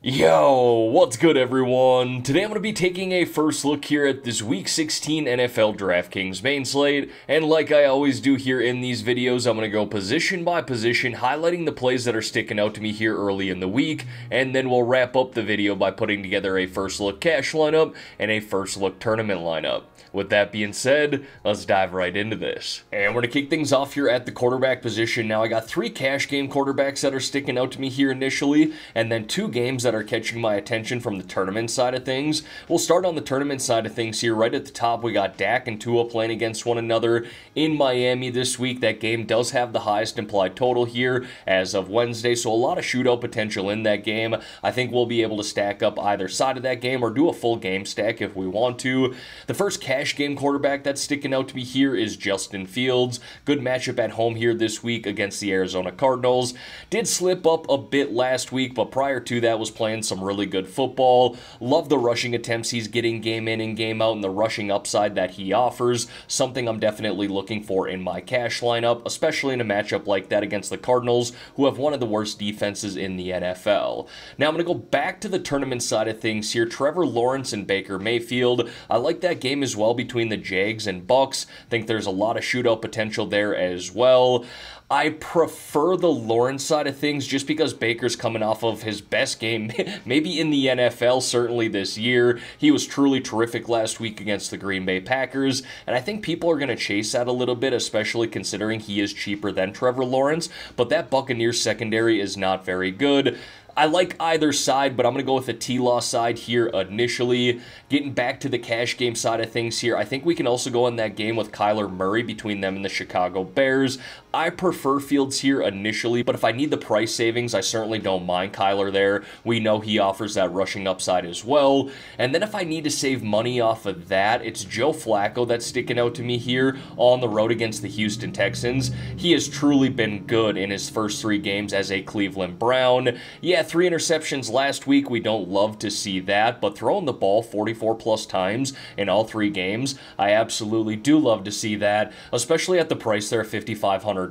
Yo, what's good everyone? Today I'm going to be taking a first look here at this Week 16 NFL DraftKings main slate, and like I always do here in these videos, I'm going to go position by position, highlighting the plays that are sticking out to me here early in the week, and then we'll wrap up the video by putting together a first look cash lineup and a first look tournament lineup. With that being said, let's dive right into this. And we're going to kick things off here at the quarterback position. Now I got 3 cash game quarterbacks that are sticking out to me here initially, and then 2 games that are catching my attention from the tournament side of things. We'll start on the tournament side of things here. Right at the top, we got Dak and Tua playing against one another in Miami this week. That game does have the highest implied total here as of Wednesday, so a lot of shootout potential in that game. I think we'll be able to stack up either side of that game or do a full game stack if we want to. The first cash game quarterback that's sticking out to me here is Justin Fields. Good matchup at home here this week against the Arizona Cardinals. Did slip up a bit last week, but prior to that was playing some really good football. Love the rushing attempts he's getting game in and game out, and the rushing upside that he offers. Something I'm definitely looking for in my cash lineup, especially in a matchup like that against the Cardinals, who have one of the worst defenses in the NFL. Now I'm going to go back to the tournament side of things here. Trevor Lawrence and Baker Mayfield. I like that game as well between the Jags and Bucks. Think there's a lot of shootout potential there as well. I prefer the Lawrence side of things just because Baker's coming off of his best game, maybe in the NFL, certainly this year. He was truly terrific last week against the Green Bay Packers, and I think people are going to chase that a little bit, especially considering he is cheaper than Trevor Lawrence, but that Buccaneers secondary is not very good. I like either side, but I'm going to go with the T-Law side here initially. Getting back to the cash game side of things here, I think we can also go in that game with Kyler Murray between them and the Chicago Bears. I prefer Fields here initially, but if I need the price savings, I certainly don't mind Kyler there. We know he offers that rushing upside as well. And then if I need to save money off of that, it's Joe Flacco that's sticking out to me here on the road against the Houston Texans. He has truly been good in his first 3 games as a Cleveland Brown. Yeah, 3 interceptions last week. We don't love to see that, but throwing the ball 44 plus times in all 3 games, I absolutely do love to see that, especially at the price there of $5,500.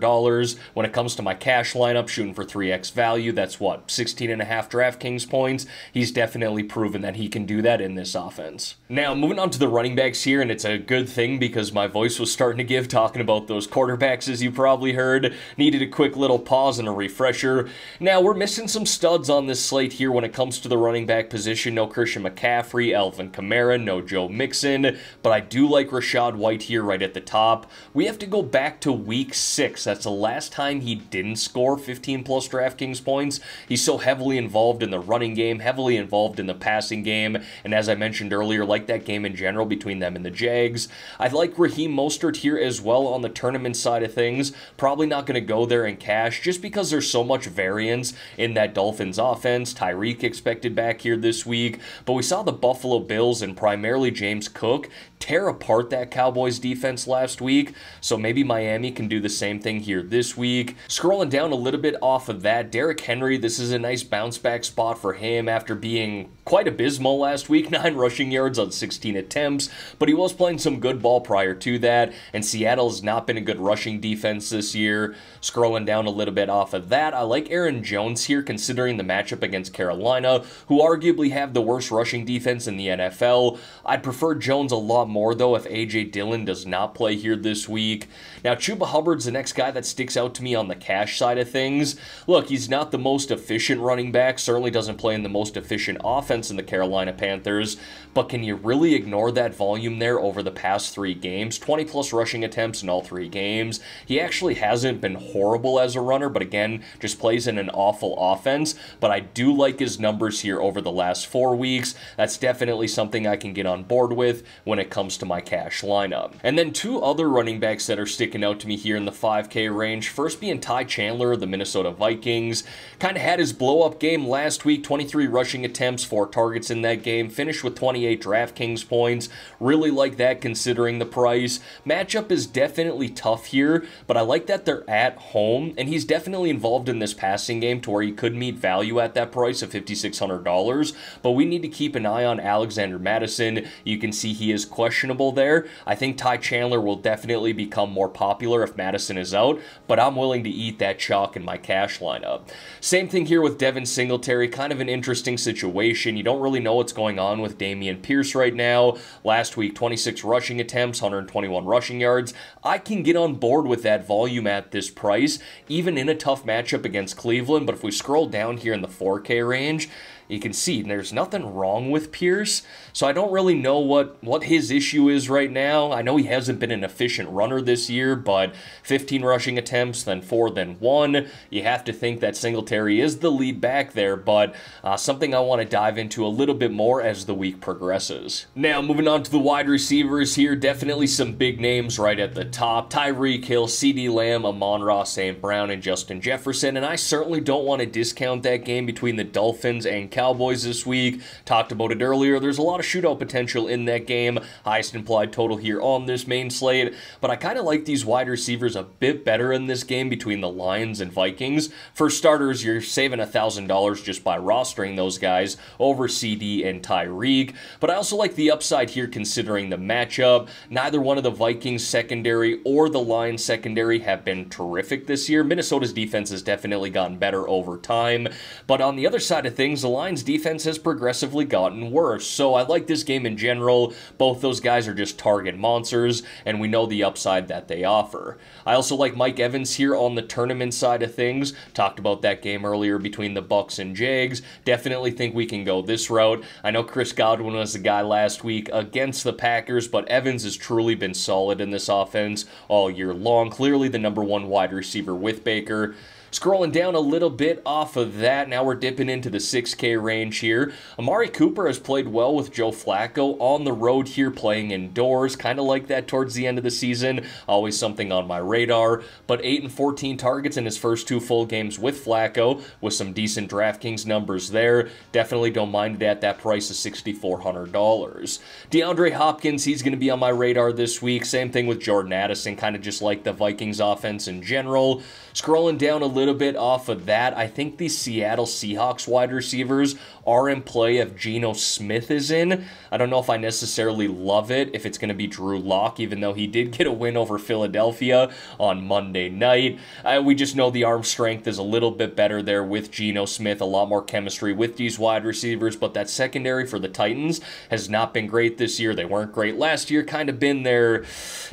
When it comes to my cash lineup, shooting for 3x value, that's what, 16.5 DraftKings points. He's definitely proven that he can do that in this offense. Now, moving on to the running backs here, and it's a good thing because my voice was starting to give talking about those quarterbacks, as you probably heard. Needed a quick little pause and a refresher. Now, we're missing some studs on this slate here when it comes to the running back position. No Christian McCaffrey, Alvin Kamara, no Joe Mixon, but I do like Rachaad White here right at the top. We have to go back to week 6. That's the last time he didn't score 15 plus DraftKings points. He's so heavily involved in the running game, heavily involved in the passing game, and as I mentioned earlier, like that game in general between them and the Jags. I like Raheem Mostert here as well on the tournament side of things. Probably not going to go there in cash just because there's so much variance in that Dolphins offense. Tyreek expected back here this week, but we saw the Buffalo Bills and primarily James Cook tear apart that Cowboys defense last week, so maybe Miami can do the same thing here this week. Scrolling down a little bit off of that, Derrick Henry, this is a nice bounce back spot for him after being quite abysmal last week, 9 rushing yards on 16 attempts, but he was playing some good ball prior to that, and Seattle has not been a good rushing defense this year. Scrolling down a little bit off of that, I like Aaron Jones here considering the matchup against Carolina, who arguably have the worst rushing defense in the NFL. I'd prefer Jones a lot more though if A.J. Dillon does not play here this week. Now, Chuba Hubbard's the next guy that sticks out to me on the cash side of things. Look, he's not the most efficient running back, certainly doesn't play in the most efficient offense in the Carolina Panthers, but can you really ignore that volume there over the past 3 games? 20 plus rushing attempts in all 3 games. He actually hasn't been horrible as a runner, but again, just plays in an awful offense, but I do like his numbers here over the last 4 weeks. That's definitely something I can get on board with when it comes to my cash lineup. And then 2 other running backs that are sticking out to me here in the 5K range. First being Ty Chandler of the Minnesota Vikings. Kind of had his blow-up game last week, 23 rushing attempts, 4 targets in that game, finished with 28 DraftKings points. Really like that considering the price. Matchup is definitely tough here, but I like that they're at home, and he's definitely involved in this passing game to where he could meet value value at that price of $5,600, but we need to keep an eye on Alexander Mattison. You can see he is questionable there. I think Ty Chandler will definitely become more popular if Mattison is out, but I'm willing to eat that chalk in my cash lineup. Same thing here with Devin Singletary, kind of an interesting situation. You don't really know what's going on with Dameon Pierce right now. Last week, 26 rushing attempts, 121 rushing yards. I can get on board with that volume at this price, even in a tough matchup against Cleveland, but if we scroll down here in the 4K range, you can see there's nothing wrong with Pierce, so I don't really know what his issue is right now. I know he hasn't been an efficient runner this year, but 15 rushing attempts, then 4, then 1. You have to think that Singletary is the lead back there, but something I want to dive into a little bit more as the week progresses. Now, moving on to the wide receivers here, definitely some big names right at the top. Tyreek Hill, CeeDee Lamb, Amon-Ra St. Brown, and Justin Jefferson, and I certainly don't want to discount that game between the Dolphins and Cowboys this week. Talked about it earlier. There's a lot of shootout potential in that game. Highest implied total here on this main slate, but I kind of like these wide receivers a bit better in this game between the Lions and Vikings. For starters, you're saving $1,000 just by rostering those guys over CD and Tyreek, but I also like the upside here considering the matchup. Neither one of the Vikings secondary or the Lions secondary have been terrific this year. Minnesota's defense has definitely gotten better over time, but on the other side of things, the Lions defense has progressively gotten worse. So I like this game in general. Both those guys are just target monsters, and we know the upside that they offer. I also like Mike Evans here on the tournament side of things. Talked about that game earlier between the Bucs and Jags. Definitely think we can go this route. I know Chris Godwin was the guy last week against the Packers, but Evans has truly been solid in this offense all year long. Clearly the #1 wide receiver with Baker. Scrolling down a little bit off of that, now we're dipping into the 6K range here. Amari Cooper has played well with Joe Flacco on the road here, playing indoors. Kind of like that towards the end of the season. Always something on my radar. But 8 and 14 targets in his first 2 full games with Flacco, with some decent DraftKings numbers there. Definitely don't mind it at that price of $6,400. DeAndre Hopkins, he's going to be on my radar this week. Same thing with Jordan Addison, kind of just like the Vikings offense in general. Scrolling down a little bit off of that, I think the Seattle Seahawks wide receivers are in play if Geno Smith is in. I don't know if I necessarily love it if it's going to be Drew Lock, even though he did get a win over Philadelphia on Monday night. We just know the arm strength is a little bit better there with Geno Smith, a lot more chemistry with these wide receivers, but that secondary for the Titans has not been great this year. They weren't great last year, kind of been their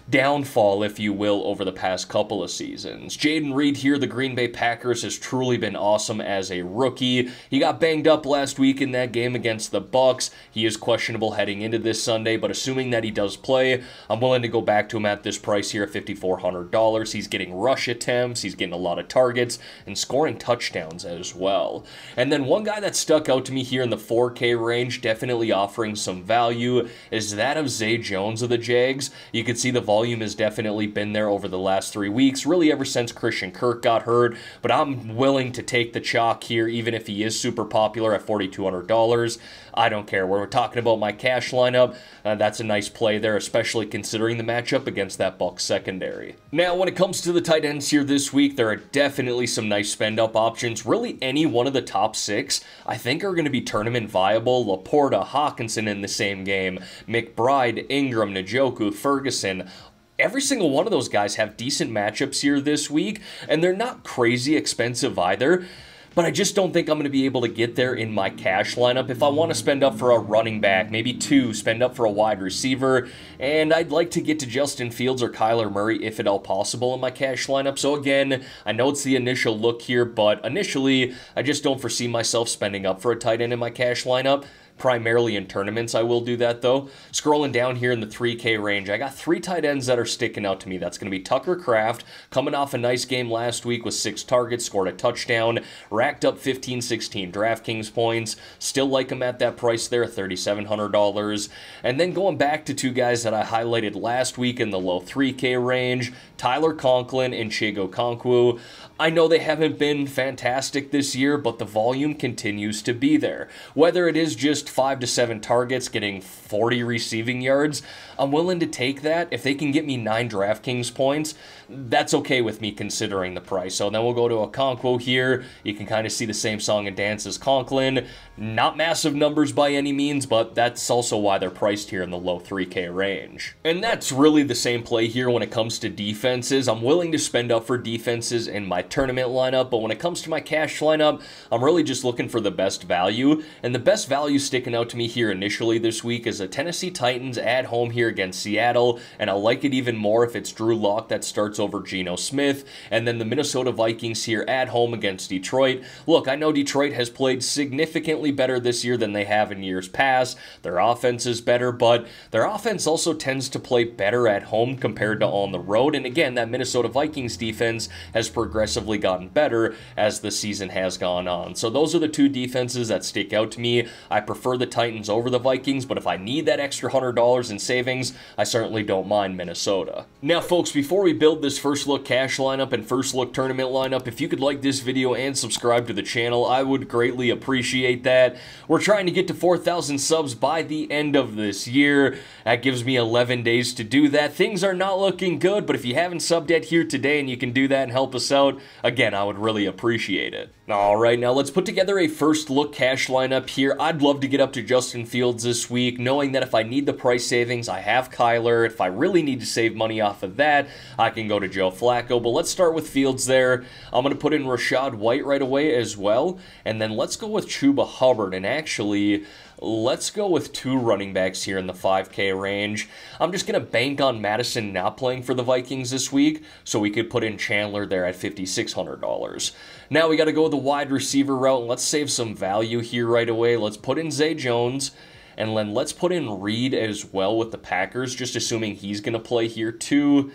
downfall, if you will, over the past couple of seasons. Jaden Reed here, the Green Bay Packers, has truly been awesome as a rookie. He got banged up last week in that game against the Bucs. He is questionable heading into this Sunday, but assuming that he does play, I'm willing to go back to him at this price here at $5,400. He's getting rush attempts, he's getting a lot of targets, and scoring touchdowns as well. And then one guy that stuck out to me here in the 4K range, definitely offering some value, is that of Zay Jones of the Jags. You can see the volume has definitely been there over the last 3 weeks, really ever since Christian Kirk got hurt, but I'm willing to take the chalk here, even if he is super popular at $4,200. I don't care. When we're talking about my cash lineup, that's a nice play there, especially considering the matchup against that Bucs secondary. Now, when it comes to the tight ends here this week, there are definitely some nice spend-up options. Really, any one of the top 6, I think, are going to be tournament viable. Laporta, Hawkinson in the same game, McBride, Ingram, Njoku, Ferguson. Every single one of those guys have decent matchups here this week, and they're not crazy expensive either. But I just don't think I'm going to be able to get there in my cash lineup. If I want to spend up for a running back, maybe 2, spend up for a wide receiver, and I'd like to get to Justin Fields or Kyler Murray if at all possible in my cash lineup. So again, I know it's the initial look here, but initially, I just don't foresee myself spending up for a tight end in my cash lineup. Primarily in tournaments, I will do that though. Scrolling down here in the 3K range, I got 3 tight ends that are sticking out to me. That's going to be Tucker Kraft, coming off a nice game last week with 6 targets, scored a touchdown, racked up 15-16 DraftKings points. Still like him at that price there, $3,700. And then going back to 2 guys that I highlighted last week in the low 3K range, Tyler Conklin and Chigo Okonkwo. I know they haven't been fantastic this year, but the volume continues to be there. Whether it is just 5 to 7 targets, getting 40 receiving yards. I'm willing to take that. If they can get me 9 DraftKings points, that's okay with me considering the price. So then we'll go to Okonkwo here. You can kind of see the same song and dance as Conklin. Not massive numbers by any means, but that's also why they're priced here in the low 3K range. And that's really the same play here when it comes to defenses. I'm willing to spend up for defenses in my tournament lineup, but when it comes to my cash lineup, I'm really just looking for the best value. And the best value sticking out to me here initially this week is the Tennessee Titans at home here against Seattle, and I like it even more if it's Drew Lock that starts over Geno Smith, and then the Minnesota Vikings here at home against Detroit. Look, I know Detroit has played significantly better this year than they have in years past. Their offense is better, but their offense also tends to play better at home compared to on the road, and again, that Minnesota Vikings defense has progressively gotten better as the season has gone on. So those are the two defenses that stick out to me. I prefer the Titans over the Vikings, but if I need that extra $100 in savings, I certainly don't mind Minnesota. Now, folks, before we build this first look cash lineup and first look tournament lineup, if you could like this video and subscribe to the channel, I would greatly appreciate that. We're trying to get to 4,000 subs by the end of this year. That gives me 11 days to do that. Things are not looking good, but if you haven't subbed yet here today and you can do that and help us out, again, I would really appreciate it. Alright, now let's put together a first look cash lineup here. I'd love to get up to Justin Fields this week, knowing that if I need the price savings, I have Kyler. If I really need to save money off of that, I can go to Joe Flacco. But let's start with Fields there. I'm going to put in Rachaad White right away as well. And then let's go with Chuba Hubbard. And actually, let's go with 2 running backs here in the 5K range. I'm just going to bank on Madison not playing for the Vikings this week, so we could put in Chandler there at $5,600. Now we got to go the wide receiver route, and let's save some value here right away. Let's put in Zay Jones, and then let's put in Reed as well with the Packers, just assuming he's going to play here too.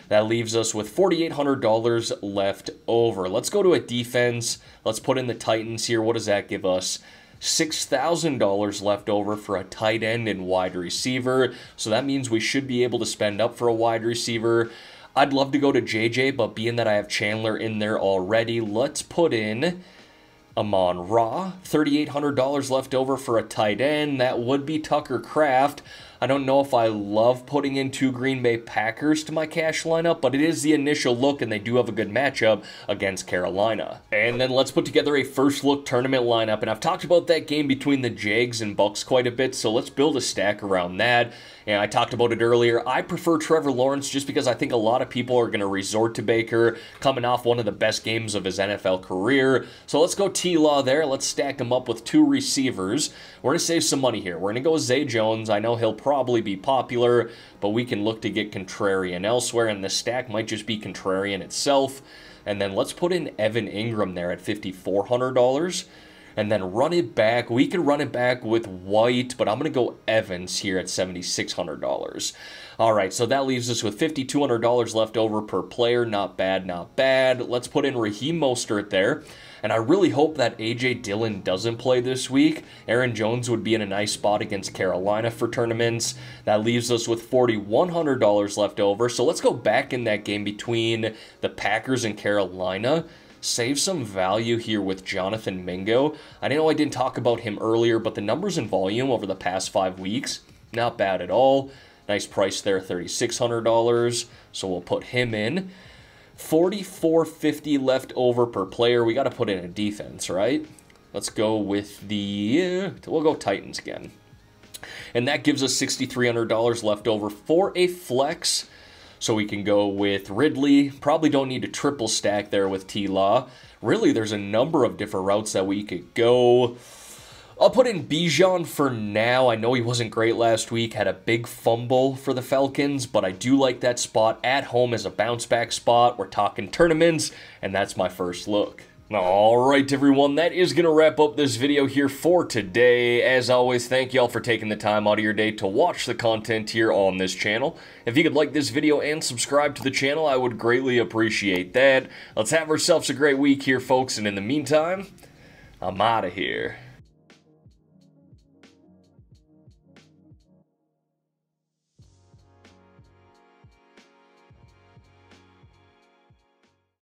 That leaves us with $4,800 left over. Let's go to a defense. Let's put in the Titans here. What does that give us? $6,000 left over for a tight end and wide receiver. So that means we should be able to spend up for a wide receiver. I'd love to go to JJ, but being that I have Chandler in there already, let's put in Amon-Ra. $3,800 left over for a tight end. That would be Tucker Kraft. I don't know if I love putting in 2 Green Bay Packers to my cash lineup, but it is the initial look, and they do have a good matchup against Carolina. And then let's put together a first look tournament lineup, and I've talked about that game between the Jags and Bucks quite a bit, so let's build a stack around that. And I talked about it earlier. I prefer Trevor Lawrence just because I think a lot of people are going to resort to Baker, coming off one of the best games of his NFL career. So let's go T-Law there. Let's stack him up with 2 receivers. We're going to save some money here. We're going to go with Zay Jones. I know he'll probably be popular, but we can look to get contrarian elsewhere, and the stack might just be contrarian itself. And then let's put in Evan Ingram there at $5,400. And then run it back. We could run it back with White, but I'm going to go Evans here at $7,600. All right, so that leaves us with $5,200 left over per player. Not bad, not bad. Let's put in Raheem Mostert there. And I really hope that A.J. Dillon doesn't play this week. Aaron Jones would be in a nice spot against Carolina for tournaments. That leaves us with $4,100 left over. So let's go back in that game between the Packers and Carolina. Save some value here with Jonathan Mingo. I know I didn't talk about him earlier, but the numbers and volume over the past 5 weeks, not bad at all. Nice price there, $3,600. So we'll put him in. $4,450 left over per player. We got to put in a defense, right? Let's go with we'll go Titans again. And that gives us $6,300 left over for a flex. So we can go with Ridley. Probably don't need a triple stack there with T-Law. Really, there's a number of different routes that we could go. I'll put in Bijan for now. I know he wasn't great last week. Had a big fumble for the Falcons, but I do like that spot at home as a bounce back spot. We're talking tournaments, and that's my first look. Alright everyone, that is going to wrap up this video here for today. As always, thank y'all for taking the time out of your day to watch the content here on this channel. If you could like this video and subscribe to the channel, I would greatly appreciate that. Let's have ourselves a great week here, folks, and in the meantime, I'm out of here.